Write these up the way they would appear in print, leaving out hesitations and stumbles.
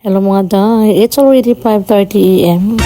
Hello mga day, it's already 5:30 AM.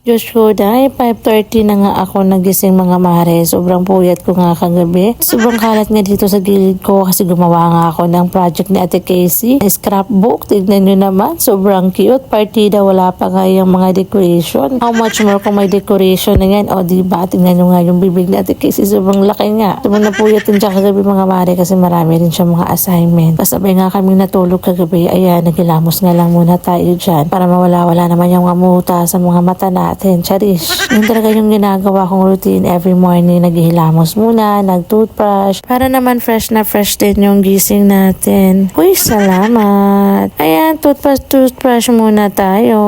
Diyos ko dahil 5:30 na nga ako nagising mga mare. Sobrang puyat ko nga kagabi. Sobrang kalat nga dito sa gilid ko kasi gumawa nga ako ng project ni Ate Casey. Scrapbook, tignan nyo naman. Sobrang cute. Partida, wala pa nga yung mga decoration. How much more kung may decoration na yan? O diba, tignan nyo nga yung bibig ni Ate Casey. Sobrang laki nga. Sobrang napuyat din siya kagabi mga mare kasi marami rin siya mga assignment. Kasabay nga kami natulog kagabi. Ayan, nagilamos nga lang muna tayo dyan para mawala-wala naman yung mga muta sa mga mata natin. Charish. Yun talaga yung ginagawa kong routine every morning. Naghihilamos muna, nag-toothbrush. Para naman fresh na fresh din yung gising natin. Uy, salamat. Ayan, toothbrush muna tayo.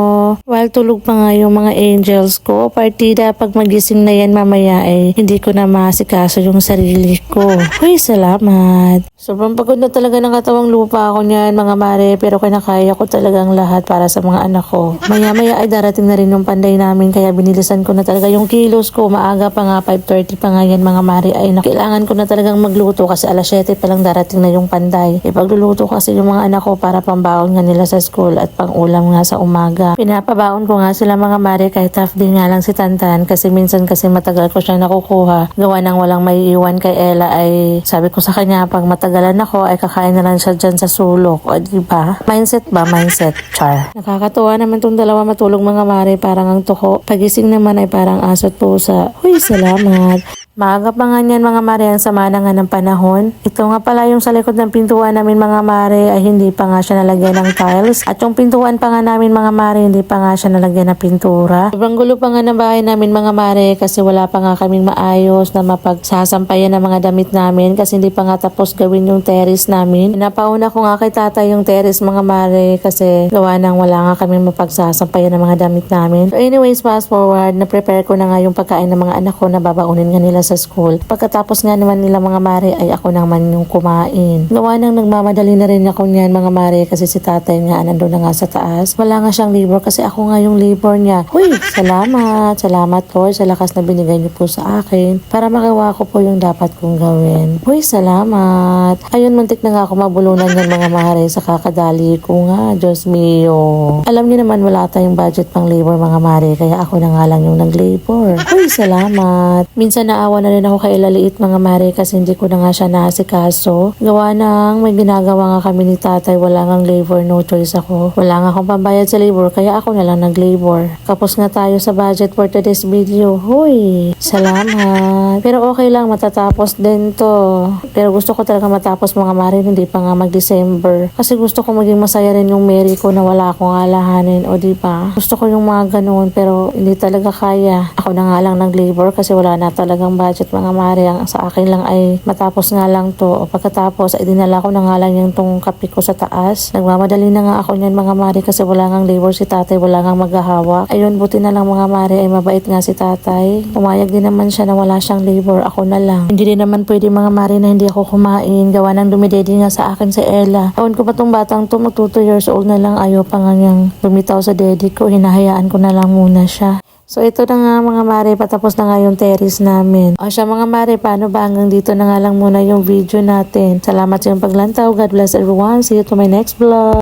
While tulog pa nga yung mga angels ko, partida pag magising na yan mamaya hindi ko na masikaso yung sarili ko. Uy, salamat. Sobrang pagod na talaga ng katawang lupa ako niyan mga mare, pero kinakaya ko talagang lahat para sa mga anak ko. Maya-maya ay darating na rin yung panday namin kaya binilisan ko na talaga yung kilos ko. Maaga pa nga, 5:30 pa nga yan mga mare. Ay kailangan ko na talagang magluto kasi alas 7 pa lang darating na yung panday. Ipagluluto kasi yung mga anak ko para pambaon nga nila sa school at pang-ulam nga sa umaga. Pinapabaon ko nga sila mga mare kahit half day nga lang si Tantan kasi minsan kasi matagal ko siya nakukuha. Gawa ng walang may iwan kay Ella ay sabi ko sa kanya pag matagalan ako ay kakain na lang siya dyan sa sulok. O diba? Mindset ba? Mindset. Char. Nakakatuwa naman tong dalawa matulog mga mare parang ang tuko. Pagising naman ay parang aso't pusa. Uy, salamat. Maaga pa nga niyan mga mare, ang sama na nga ng panahon. Ito nga pala yung sa likod ng pintuan namin mga mare ay hindi pa nga siya nalagyan ng tiles. At yung pintuan pa nga namin mga mare, hindi pa nga siya nalagyan ng pintura. Sobrang gulo pa nga ng bahay namin mga mare kasi wala pa nga kaming maayos na mapagsasampayan ng mga damit namin kasi hindi pa nga tapos gawin yung terrace namin. Napauna ko nga kay tatay yung terrace mga mare kasi gawa nang wala nga kaming mapagsasampayan ng mga damit namin. So anyways, fast forward, na-prepare ko na nga yung pagkain ng mga anak ko na babaunin nga nila sa school. Pagkatapos nga naman nila mga mare ay ako naman yung kumain. Gawa nang nagmamadali na rin ako niyan mga mare kasi si tatay nga nandun na nga sa taas. Wala nga siyang labor kasi ako nga yung labor niya. Uy, salamat. Salamat Lord sa lakas na binigay niyo po sa akin para magawa ko po yung dapat kong gawin. Uy, salamat. Ayun, muntik na nga ako mabulunan yan mga mare sa kakadali ko nga. Diyos mio. Alam niyo naman wala tayong budget pang labor mga mare kaya ako na nga lang yung nag-labor. Uy, salamat. Minsan naawa na rin ako kay Laliit mga mare kasi hindi ko na nga siya naasikaso. Gawa nang may ginagawa nga kami ni tatay, wala ngang labor, no choice ako. Wala nga akong pambayad sa labor kaya ako na lang nag-labor. Kapos nga tayo sa budget for today's video. Huy, salamat. Pero okay lang, matatapos din to. Pero gusto ko talaga matapos mga mare, hindi pa nga mag-December. Kasi gusto ko maging masaya rin yung Mary ko na wala akong alahanin, o diba? Gusto ko yung mga ganoon pero hindi talaga kaya. Ako na nga lang nag-labor kasi wala na talagang budget mga mare. Ang sa akin lang ay matapos nga lang to. O pagkatapos ay dinala ko na nga lang yung tong kape ko sa taas. Nagmamadali na nga ako niyan mga mare kasi wala ngang labor si tatay, wala ngang maghahawak. Ayun, buti na lang mga mare ay mabait nga si tatay. Pumayag din naman siya na wala siyang labor, ako na lang. Hindi din naman pwede mga mare na hindi ako kumain. Gawa ng dumidedi nga sa akin si Ella. Ewan ko pa tong batang to, mag 2 years old na lang, ayaw pa nga niyang bumitaw sa daddy ko. Hinahayaan ko na lang muna siya. So ito na nga mga mare, patapos na nga yung terrace namin. O siya mga mare, paano ba hanggang dito na nga lang muna yung video natin. Salamat sa iyong paglantaw. God bless everyone. See you to my next vlog.